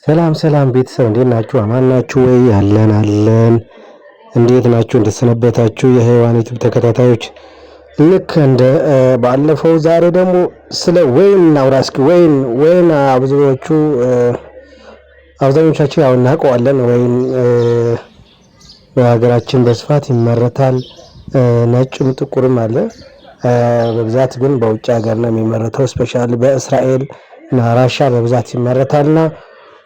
ሰላም ሰላም ቤተሰብ እንዴት ናችሁ? አማን ናችሁ ወይ? አለን። እንዴት ናችሁ? እንደሰነበታችሁ የህይዋን ዩቲዩብ ተከታታዮች፣ ልክ እንደ ባለፈው ዛሬ ደግሞ ስለ ወይን እናውራ እስኪ። ወይን አብዛኞቻችን ያው እናውቀዋለን። ወይን በሀገራችን በስፋት ይመረታል። ነጭም ጥቁርም አለ። በብዛት ግን በውጭ ሀገር ነው የሚመረተው። ስፔሻሊ በእስራኤል እና ራሻ በብዛት ይመረታልና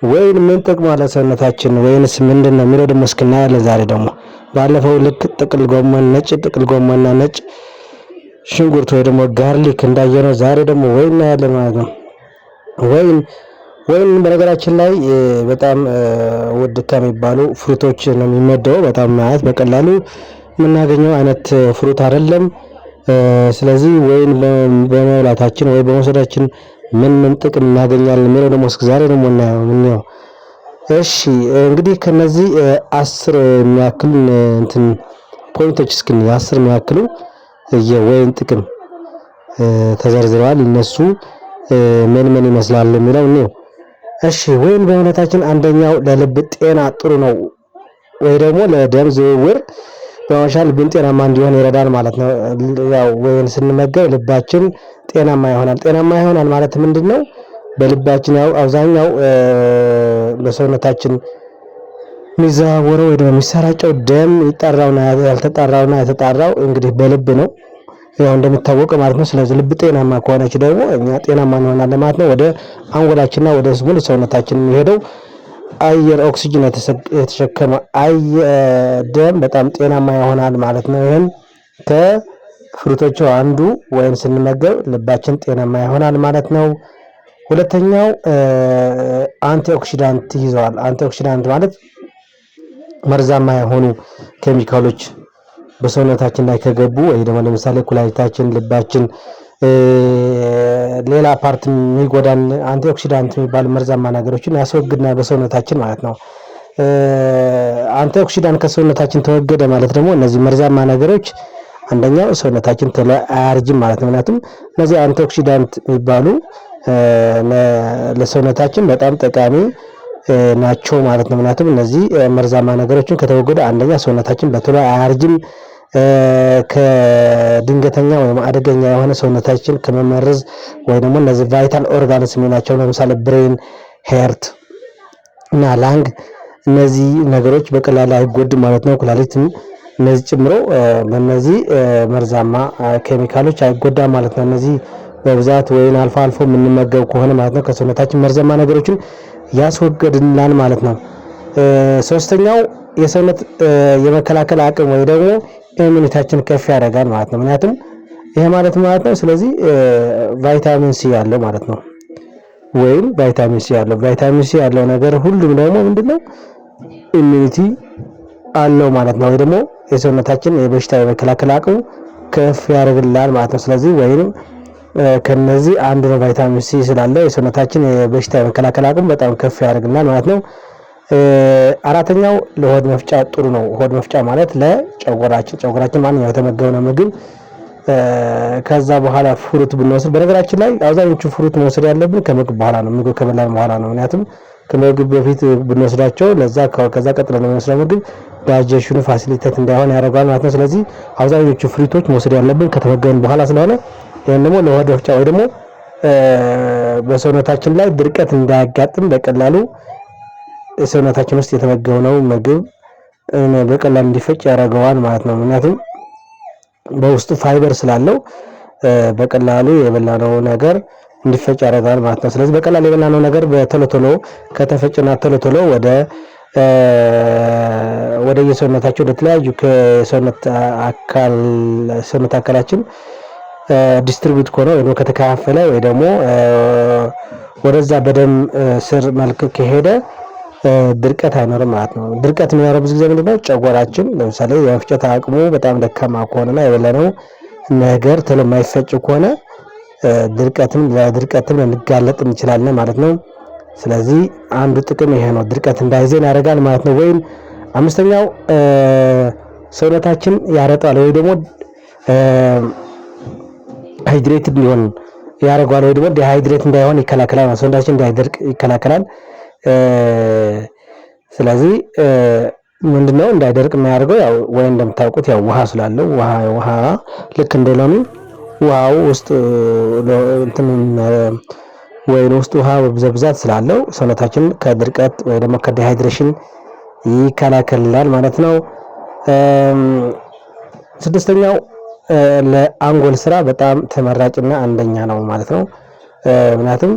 ወይን ምን ጥቅም አለ ሰውነታችን? ወይንስ ምንድነው የሚለው ደግሞ እስክናያለን። ዛሬ ደግሞ ባለፈው ልክ ጥቅል ጎመን፣ ነጭ ጥቅል ጎመንና ነጭ ሽንኩርት ወይ ደግሞ ጋርሊክ እንዳየነው ዛሬ ደግሞ ወይን እናያለን ማለት ነው። ወይን በነገራችን ላይ በጣም ውድ ከሚባሉ ፍሩቶች ነው የሚመደበው። በጣም ማለት በቀላሉ የምናገኘው አይነት ፍሩት አይደለም። ስለዚህ ወይን በመብላታችን ወይ በመውሰዳችን ምን ጥቅም እናገኛለን የሚለው ደግሞ እስከ ዛሬ ደግሞ እናየው። እሺ እንግዲህ ከነዚህ 10 የሚያክል ፖይንቶች እስኪ 10 የሚያክሉ የወይን ጥቅም ተዘርዝረዋል። እነሱ ምን ይመስላል የሚለው ነው። እሺ ወይን በእውነታችን አንደኛው ለልብ ጤና ጥሩ ነው፣ ወይ ደግሞ ለደም ዝውውር በመሻል ልብን ጤናማ እንዲሆን ይረዳል ማለት ነው። ያው ወይን ስንመገብ ልባችን ጤናማ ይሆናል ማለት ምንድነው? በልባችን ያው አብዛኛው በሰውነታችን የሚዘዋወረው ወይ ደግሞ የሚሰራጨው ደም ይጣራውና ያልተጣራውና የተጣራው እንግዲህ በልብ ነው ያው እንደሚታወቀው ማለት ነው። ስለዚህ ልብ ጤናማ ከሆነች ደግሞ እኛ ጤናማ እንሆናለን ማለት ነው። ወደ አንጎላችንና ወደ ሙሉ ሰውነታችን የሚሄደው አየር ኦክሲጅን የተሸከመ ደም በጣም ጤናማ ይሆናል ማለት ነው። ይሄን ከፍሩቶቹ አንዱ ወይን ስንመገብ ልባችን ጤናማ ይሆናል ማለት ነው። ሁለተኛው አንቲኦክሲዳንት ይዘዋል። አንቲኦክሲዳንት ማለት መርዛማ የሆኑ ኬሚካሎች በሰውነታችን ላይ ከገቡ ወይ ደግሞ ለምሳሌ ኩላሊታችን፣ ልባችን፣ ሌላ ፓርት የሚጎዳን አንቲኦክሲዳንት የሚባሉ መርዛማ ነገሮችን ያስወግድናል በሰውነታችን ማለት ነው። አንቲኦክሲዳንት ከሰውነታችን ተወገደ ማለት ደግሞ እነዚህ መርዛማ ነገሮች አንደኛው ሰውነታችን ቶሎ አያርጅም ማለት ነው። ምክንያቱም እነዚህ አንቲኦክሲዳንት የሚባሉ ለሰውነታችን በጣም ጠቃሚ ናቸው ማለት ነው። ምክንያቱም እነዚህ መርዛማ ነገሮችን ከተወገደ አንደኛ ሰውነታችን በቶሎ አያርጅም፣ ከድንገተኛ ወይም አደገኛ የሆነ ሰውነታችን ከመመረዝ ወይ ደግሞ እነዚህ ቫይታል ኦርጋንስ የሚላቸው ለምሳሌ ብሬን፣ ሄርት እና ላንግ እነዚህ ነገሮች በቀላሉ አይጎድም ማለት ነው። ኩላሊትም እነዚህ ጨምሮ በእነዚህ መርዛማ ኬሚካሎች አይጎዳም ማለት ነው። እነዚህ በብዛት ወይን አልፎ አልፎ የምንመገብ ከሆነ ማለት ነው ከሰውነታችን መርዛማ ነገሮችን ያስወግድልናል ማለት ነው። ሶስተኛው የሰውነት የመከላከል አቅም ወይ ደግሞ ኢሚዩኒቲያችን ከፍ ያደርጋል ማለት ነው። ምክንያቱም ይሄ ማለት ነው ስለዚህ ቫይታሚን ሲ ያለው ማለት ነው። ወይም ቫይታሚን ሲ ያለው ነገር ሁሉም ደግሞ ምንድነው ኢሚዩኒቲ አለው ማለት ነው። ወይ ደግሞ የሰውነታችን የበሽታ የመከላከል አቅሙ ከፍ ያደርግልናል ማለት ነው። ስለዚህ ወይንም ከነዚህ አንድ ነው ቫይታሚን ሲ ስላለው የሰውነታችን የበሽታ የመከላከል አቅም በጣም ከፍ ያደርግልናል ማለት ነው። አራተኛው ለሆድ መፍጫ ጥሩ ነው። ሆድ መፍጫ ማለት ጨጓራችን ማንኛውም የተመገብነው ምግብ ከዛ በኋላ ፍሩት ብንወስድ፣ በነገራችን ላይ አብዛኞቹ ፍሩት መውሰድ ያለብን ከምግብ በኋላ ነው፣ ምግብ ከበላን በኋላ ነው። ምክንያቱም ከምግብ በፊት ብንወስዳቸው ከዛ ቀጥለን የምንወስደው ምግብ ዳይጀሽኑ ፋሲሊቴት እንዳይሆን ያደርጋል ማለት ነው። ስለዚህ አብዛኞቹ ፍሩቶች መውሰድ ያለብን ከተመገብን በኋላ ስለሆነ ይሄን ደግሞ ለሆድ መፍጫ ወይ ደግሞ በሰውነታችን ላይ ድርቀት እንዳያጋጥም በቀላሉ ሰውነታችን ውስጥ የተመገብነው ምግብ በቀላሉ እንዲፈጭ ያደርገዋል ማለት ነው። ምክንያቱም በውስጡ ፋይበር ስላለው በቀላሉ የበላነው ነገር እንዲፈጭ ያደርጋል ማለት ነው። ስለዚህ በቀላሉ የበላነው ነገር በቶሎ ከተፈጨና ቶሎ ወደ የሰውነታችን ወደ ተለያዩ ከሰውነት አካላችን ዲስትሪቢዩት ከሆነ ወይ ከተከፋፈለ ወይ ደግሞ ወደዛ በደም ስር መልክ ከሄደ ድርቀት አይኖርም ማለት ነው። ድርቀት የሚኖረው ብዙ ጊዜ ምንድነው? ጨጓራችን ለምሳሌ የመፍጨት አቅሙ በጣም ደካማ ከሆነና የበላነው ነገር ቶሎ የማይፈጭ ከሆነ ለድርቀትም ልንጋለጥ እንችላለን ማለት ነው። ስለዚህ አንዱ ጥቅም ይሄ ነው፣ ድርቀት እንዳይዘን ያደርጋል ማለት ነው። ወይም አምስተኛው ሰውነታችን ያረጣል ወይ ደግሞ ሃይድሬትድ እንዲሆን ያደርጋል ወይ ደግሞ ዲሃይድሬት እንዳይሆን ይከላከላል። ሰውነታችን እንዳይደርቅ ይከላከላል። ስለዚህ ምንድነው እንዳይደርቅ የሚያደርገው ያው ወይ እንደምታውቁት ያው ውሃ ስላለው ውሃ ልክ እንደሎሚ ውሃው ውስጥ እንትን ወይን ውስጥ ውሃ በብዛት ስላለው ሰውነታችን ከድርቀት ወይ ደግሞ ከዲሃይድሬሽን ይከላከላል ማለት ነው። ስድስተኛው ለአንጎል ስራ በጣም ተመራጭና አንደኛ ነው ማለት ነው። ምክንያቱም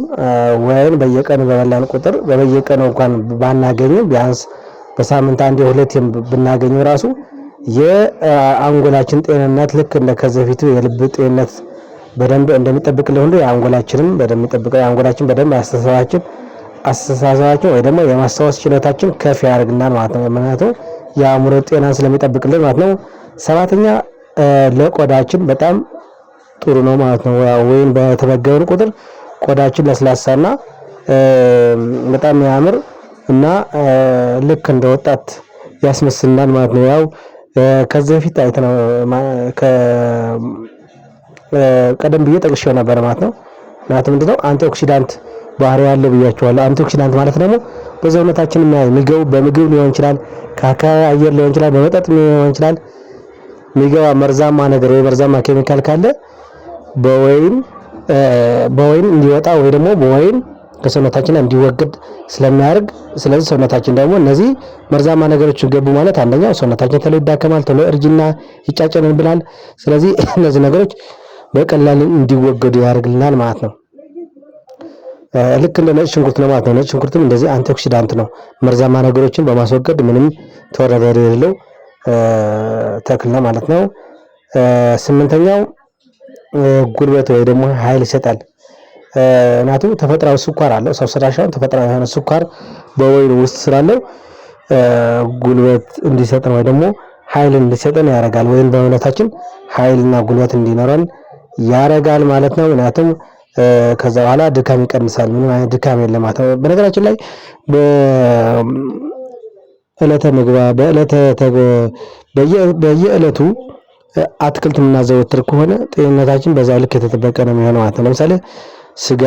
ወይን በየቀኑ በበላን ቁጥር በየቀኑ እንኳን ባናገኝም ቢያንስ በሳምንት አንዴ ሁለቴ ብናገኘው ራሱ የአንጎላችን ጤንነት ልክ እንደ ከዚህ በፊቱ የልብ ጤንነት በደንብ እንደሚጠብቅልን ሁሉ የአንጎላችንም በደንብ ይጠብቃል። የአንጎላችን በደንብ አስተሳሰባችን ወይ ደግሞ የማስታወስ ችሎታችን ከፍ ያደርግናል ማለት ነው። ምክንያቱም የአእምሮ ጤናን ስለሚጠብቅልን ማለት ነው። ሰባተኛ ለቆዳችን በጣም ጥሩ ነው ማለት ነው። ወይን በተመገብን ቁጥር ቆዳችን ለስላሳና በጣም ያምር እና ልክ እንደ ወጣት ያስመስልናል ማለት ነው። ያው ከዚህ በፊት አይተነው ቀደም ብዬ ጠቅሼው ነበር ማለት ነው። ምክንያቱም ምንድነው አንቲኦክሲዳንት ባህሪ ያለው ብያቸዋለሁ። አንቲኦክሲዳንት ማለት ደግሞ በሰውነታችን የሚገቡ በምግብ ሊሆን ይችላል፣ ከአካባቢ አየር ሊሆን ይችላል፣ በመጠጥ ሊሆን ይችላል የሚገባ መርዛማ ነገር ወይ መርዛማ ኬሚካል ካለ በወይን እንዲወጣ ወይ ደግሞ በወይን ከሰውነታችን እንዲወገድ ስለሚያደርግ፣ ስለዚህ ሰውነታችን ደግሞ እነዚህ መርዛማ ነገሮች ገቡ ማለት አንደኛው ሰውነታችን ተሎ ይዳከማል፣ ተሎ እርጅና ይጫጨንብናል። ስለዚህ እነዚህ ነገሮች በቀላሉ እንዲወገዱ ያደርግልናል ማለት ነው። ልክ እንደ ነጭ ሽንኩርት ነው ማለት ነው። ነጭ ሽንኩርትም እንደዚህ አንቲኦክሲዳንት ነው። መርዛማ ነገሮችን በማስወገድ ምንም ተወዳዳሪ የሌለው ተክል ነው ማለት ነው። ስምንተኛው ጉልበት ወይ ደግሞ ኃይል ይሰጣል። ምክንያቱም ተፈጥሯዊ ስኳር አለው። ሰው ሰራሽውን ተፈጥሯዊ የሆነ ስኳር በወይን ውስጥ ስላለው ጉልበት እንዲሰጠን ወይ ደግሞ ኃይል እንዲሰጠን ያደርጋል። ወይን በእውነታችን ኃይልና ጉልበት እንዲኖረን ያደርጋል ማለት ነው። ምክንያቱም ከዛ በኋላ ድካም ይቀንሳል። ምንም አይነት ድካም የለም ማለት ነው። በነገራችን ላይ በዕለተ ምግባ በየዕለቱ አትክልት የምናዘወትር ከሆነ ጤንነታችን በዛ ልክ የተጠበቀ ነው የሚሆነው ማለት ነው። ለምሳሌ ስጋ፣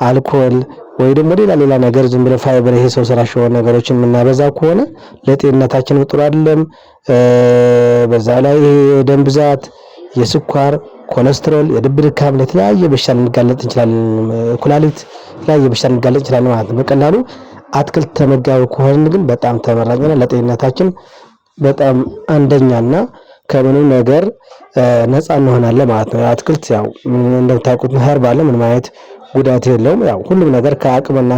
አልኮል ወይ ደግሞ ሌላ ነገር ዝም ብለ ፋይበር ይሄ ሰው ሰራሽ የሆኑ ነገሮችን የምናበዛ ከሆነ ለጤንነታችን ጥሩ አይደለም። በዛ ላይ የደም ብዛት፣ የስኳር፣ ኮሌስትሮል፣ የልብ ድካም ለተለያየ በሽታ ልንጋለጥ እንችላለን። ኩላሊት ላይ በሽታ ልንጋለጥ እንችላለን ማለት ነው። በቀላሉ አትክልት ተመጋቢ ከሆነ ግን በጣም ተመራጭና ለጤንነታችን በጣም አንደኛና ከምንም ነገር ነፃ እንሆናለን ማለት ነው። አትክልት ያው እንደምታውቁት ኸርብ አለ፣ ምንም አይነት ጉዳት የለውም። ያው ሁሉም ነገር ከአቅምና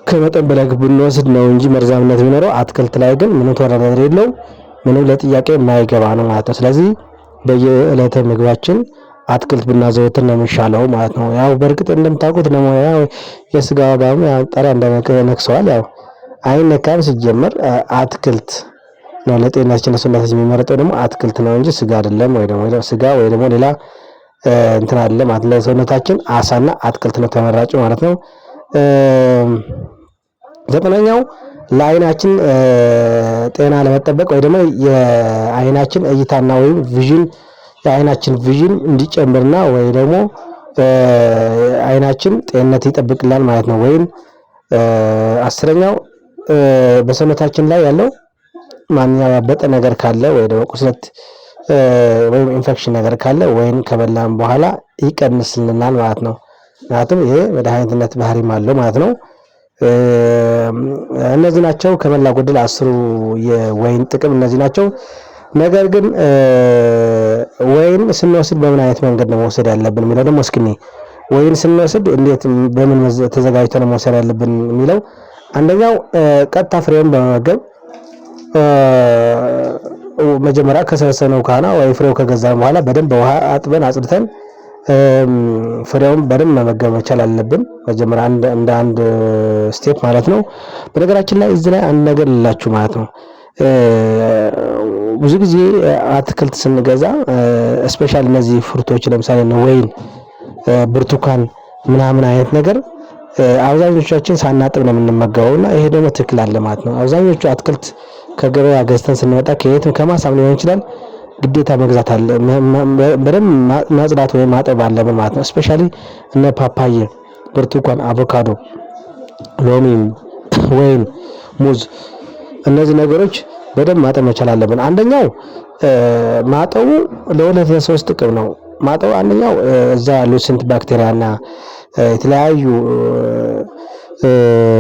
ከመጠን በላይ ብንወስድ ነው እንጂ መርዛምነት ቢኖረው፣ አትክልት ላይ ግን ምንም ተወዳዳሪ የለውም። ምንም ለጥያቄ የማይገባ ነው ማለት ነው። ስለዚህ በየዕለተ ምግባችን አትክልት ብናዘወትር ነው የሚሻለው ማለት ነው። ያው በእርግጥ እንደምታውቁት ደግሞ ያው የስጋ ዋጋም ያው ጣሪያ እንደነክሰዋል። ያው አይነካም ሲጀመር አትክልት ነው ለጤናችን ለሰውነታችን የሚመረጠው ደግሞ አትክልት ነው እንጂ ስጋ አይደለም። ወይ ደግሞ ስጋ ወይ ደግሞ ሌላ እንትን አለ ማለት ለሰውነታችን አሳና አትክልት ነው ተመራጭ ማለት ነው። ዘጠነኛው ለአይናችን ጤና ለመጠበቅ ወይ ደግሞ የአይናችን እይታና ወይም ቪዥን የአይናችን ቪዥን እንዲጨምርና ወይ ደግሞ አይናችን ጤንነት ይጠብቅላል ማለት ነው። ወይም አስረኛው በሰውነታችን ላይ ያለው ማንኛውም ያበጠ ነገር ካለ ወይ ደግሞ ቁስለት ወይም ኢንፌክሽን ነገር ካለ ወይን ከበላን በኋላ ይቀንስልናል ማለት ነው። ምክንያቱም ይሄ መድኃኒትነት ባህሪም አለው ማለት ነው። እነዚህ ናቸው ከመላ ጎደል 10 የወይን ጥቅም እነዚህ ናቸው። ነገር ግን ወይን ስንወስድ በምን አይነት መንገድ ነው መውሰድ ያለብን የሚለው ደግሞ እስኪ ወይን ስንወስድ እንዴት በምን ተዘጋጅተን ነው መውሰድ ያለብን የሚለው አንደኛው ቀጥታ ፍሬውን በመመገብ መጀመሪያ ከሰበሰብነው ካና ወይ ፍሬው ከገዛን በኋላ በደንብ በውሃ አጥበን አጽድተን ፍሬውን በደንብ መመገብ መቻል አለብን። መጀመሪያ እንደ አንድ ስቴፕ ማለት ነው። በነገራችን ላይ እዚህ ላይ አንድ ነገር ልላችሁ ማለት ነው። ብዙ ጊዜ አትክልት ስንገዛ ስፔሻሊ እነዚህ ፍሩቶች ለምሳሌ ወይን፣ ብርቱካን ምናምን አይነት ነገር አብዛኞቻችን ሳናጥብ ነው የምንመገበውና ይሄ ደግሞ ትክክል አለ ማለት ነው። አብዛኞቹ አትክልት ከገበያ ገዝተን ስንመጣ ከየትም ከማሳም ሊሆን ይችላል ግዴታ መግዛት አለ በደንብ ማጽዳት ወይም ማጠብ አለብን ማለት ነው። ስፔሻሊ እነ ፓፓዬ፣ ብርቱካን፣ አቮካዶ ሎሚ፣ ወይን፣ ሙዝ እነዚህ ነገሮች በደንብ ማጠብ መቻል አለብን። አንደኛው ማጠቡ ለሁለት ለሶስት ጥቅም ነው። ማጠቡ አንደኛው እዛ ሉሲንት ባክቴሪያና የተለያዩ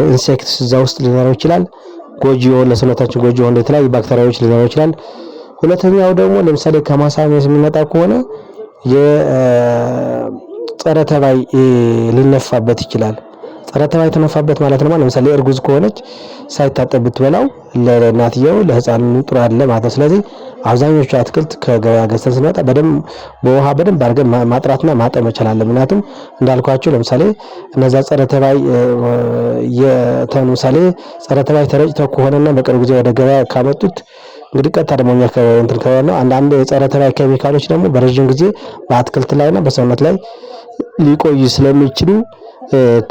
ኢንሴክትስ እዛ ውስጥ ሊኖረው ይችላል። ጎጂ የሆነ ለሰውነታችን ጎጂ የሆነ የተለያዩ ባክቴሪያዎች ሊኖረው ይችላል። ሁለተኛው ደግሞ ለምሳሌ ከማሳመስ የሚመጣ ከሆነ የጸረ ተባይ ሊነፋበት ይችላል። ጸረ ተባይ ተነፋበት ማለት ነው። ለምሳሌ እርጉዝ ከሆነች ሳይታጠብ ብትበላው ለእናትየው ለህፃኑ ጥሩ አይደለም ማለት ነው። ስለዚህ አብዛኞቹ አትክልት ከገበያ ገዝተን ስንመጣ በውሃ በደንብ አድርገን ማጥራትና ማጠብ መቻል አለብን። ምክንያቱም እንዳልኳቸው ለምሳሌ እነዛ ጸረ ተባይ ለምሳሌ ጸረ ተባይ ተረጭተው ከሆነና በቅርብ ጊዜ ወደ ገበያ ካመጡት እንግዲህ ቀጥታ ደግሞ እኛ እንትን ከሆነ አንዳንድ የጸረ ተባይ ኬሚካሎች ደግሞ በረጅም ጊዜ በአትክልት ላይና በሰውነት ላይ ሊቆዩ ስለሚችሉ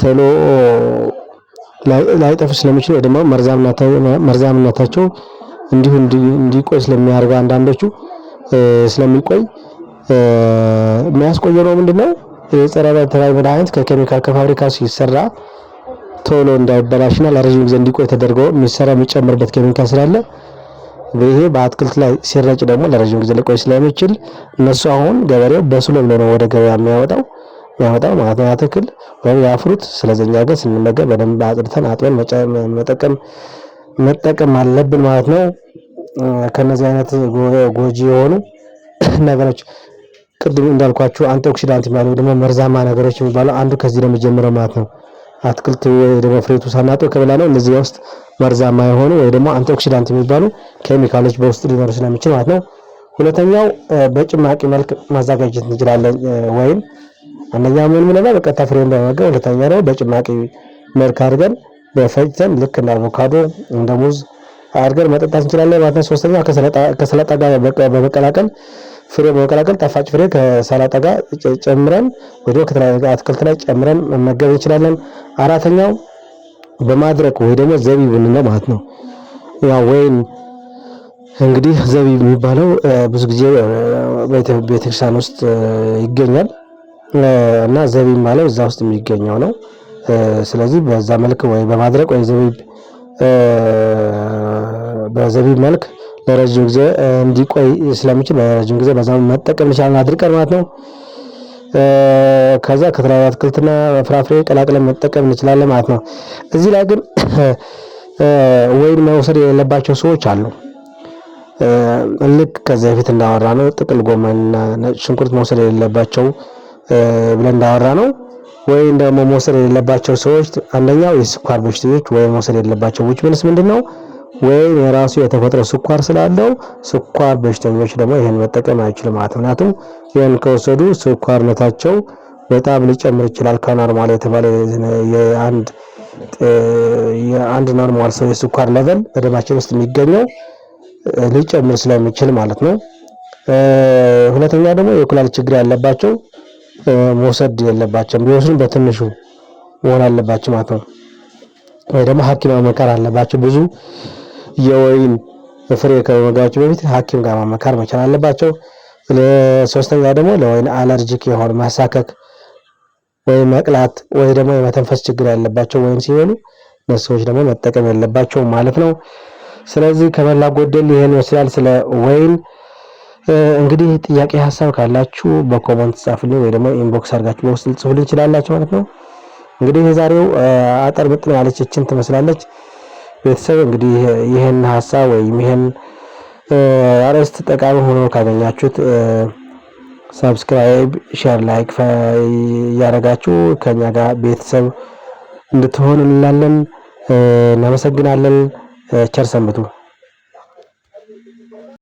ቶሎ ላይጠፉ ስለሚችሉ ወይ ደግሞ መርዛምነታቸው እንዲቆይ ስለሚያደርገው አንዳንዶቹ ስለሚቆይ የሚያስቆየው ነው ምንድነው የጸረ ተባይ መድኃኒት ከኬሚካል ከፋብሪካ ሲሰራ ቶሎ እንዳይበላሽና ለረጅም ጊዜ እንዲቆይ ተደርጎ የሚጨምርበት ኬሚካል ስላለ ይሄ በአትክልት ላይ ሲረጭ ደግሞ ለረጅም ጊዜ ሊቆይ ስለሚችል እነሱ አሁን ገበሬው በስሎ ብሎ ነው ወደ ገበያ የሚያወጣው ማለት ነው አትክልት ወይም ያፍሩት። ስለዚህ እኛ ግን ስንመገብ በደንብ አጥርተን አጥበን መጠቀም አለብን ማለት ነው። ከነዚህ አይነት ጎጂ የሆኑ ነገሮች ቅድም እንዳልኳችሁ አንቲኦክሲዳንት የሚባሉ ደግሞ መርዛማ ነገሮች የሚባሉ አንዱ ከዚህ ነው የሚጀምረው ማለት ነው። አትክልት ወይ ደግሞ ፍሬቱ ሳናጠው ከበላ ነው እነዚህ ውስጥ መርዛማ የሆኑ ወይ ደግሞ አንቲኦክሲዳንት የሚባሉ ኬሚካሎች በውስጡ ሊኖሩ ስለሚችል ማለት ነው። ሁለተኛው በጭማቂ መልክ ማዘጋጀት እንችላለን። ወይም አንደኛው ምን ነው በቀጥታ ፍሬውን በመመገብ፣ ሁለተኛ ነው በጭማቂ መልክ አድርገን በፈጭተን ልክ እንደ አቮካዶ እንደ ሙዝ አድርገን መጠጣት እንችላለን ማለት ነው። ሶስተኛው ከሰላጣ ጋር በመቀላቀል ፍሬ በመቀላቀል ጣፋጭ ፍሬ ከሰላጣ ጋር ጨምረን ወይ ከተለያዩ አትክልት ላይ ጨምረን መመገብ እንችላለን። አራተኛው በማድረቅ ወይ ደግሞ ዘቢብ ነው ማለት ነው። ያው ወይን እንግዲህ ዘቢብ የሚባለው ብዙ ጊዜ ቤተክርስቲያን ውስጥ ይገኛል እና ዘቢብ ማለት እዛ ውስጥ የሚገኘው ነው። ስለዚህ በዛ መልክ ወይ በማድረቅ ወይ በዘቢብ መልክ ለረጅም ጊዜ እንዲቆይ ስለሚችል ለረጅም ጊዜ በዛም መጠቀም ይችላል አድርቀን ማለት ነው። ከዛ ከተለያዩ አትክልትና ፍራፍሬ ቀላቅለን መጠቀም እንችላለን ማለት ነው። እዚህ ላይ ግን ወይን መውሰድ የሌለባቸው ሰዎች አሉ። ልክ ከዚህ በፊት እንዳወራ ነው ጥቅል ጎመንና ነጭ ሽንኩርት መውሰድ የሌለባቸው ብለን እንዳወራ ነው። ወይን ደግሞ መውሰድ የሌለባቸው ሰዎች አንደኛው የስኳር በሽተኞች ወይን መውሰድ የሌለባቸው which means ምንድነው ወይን የራሱ የተፈጥሮ ስኳር ስላለው ስኳር በሽተኞች ደግሞ ይሄን መጠቀም አይችሉም ማለት ነው። ምክንያቱም ይሄን ከወሰዱ ስኳርነታቸው በጣም ሊጨምር ይችላል። ከኖርማል የተባለ የአንድ ኖርማል ሰው የስኳር ሌቨል በደማችን ውስጥ የሚገኘው ሊጨምር ስለሚችል ማለት ነው። ሁለተኛ ደግሞ የኩላሊት ችግር ያለባቸው መውሰድ የለባቸውም። ቢወስዱም በትንሹ መሆን አለባቸው ማለት ነው። ወይ ደግሞ ሐኪም መመከር አለባቸው። ብዙ የወይን ፍሬ ከመመገባቸው በፊት ሐኪም ጋር መመከር መቻል አለባቸው። ሶስተኛ ደግሞ ለወይን አለርጂክ የሆነ ማሳከክ ወይ መቅላት ወይ ደግሞ የመተንፈስ ችግር ያለባቸው ወይን ሲበሉ እነሱዎች ደግሞ መጠቀም የለባቸው ማለት ነው። ስለዚህ ከመላ ጎደል ይሄን ይመስላል ስለ ወይን። እንግዲህ ጥያቄ ሐሳብ ካላችሁ በኮሜንት ጻፉልኝ ወይ ደግሞ ኢንቦክስ አድርጋችሁ በውስጥ ጽፉልኝ ይችላልላችሁ ማለት ነው። እንግዲህ የዛሬው አጠር ምጥን ያለችን ትመስላለች። ቤተሰብ እንግዲህ ይሄን ሐሳብ ወይም ይሄን አርዕስት ጠቃሚ ሆኖ ካገኛችሁት ሰብስክራይብ፣ ሼር፣ ላይክ ያደረጋችሁ ከኛ ጋር ቤተሰብ እንድትሆኑ እንላለን። እናመሰግናለን። ቸር ሰንብቱ።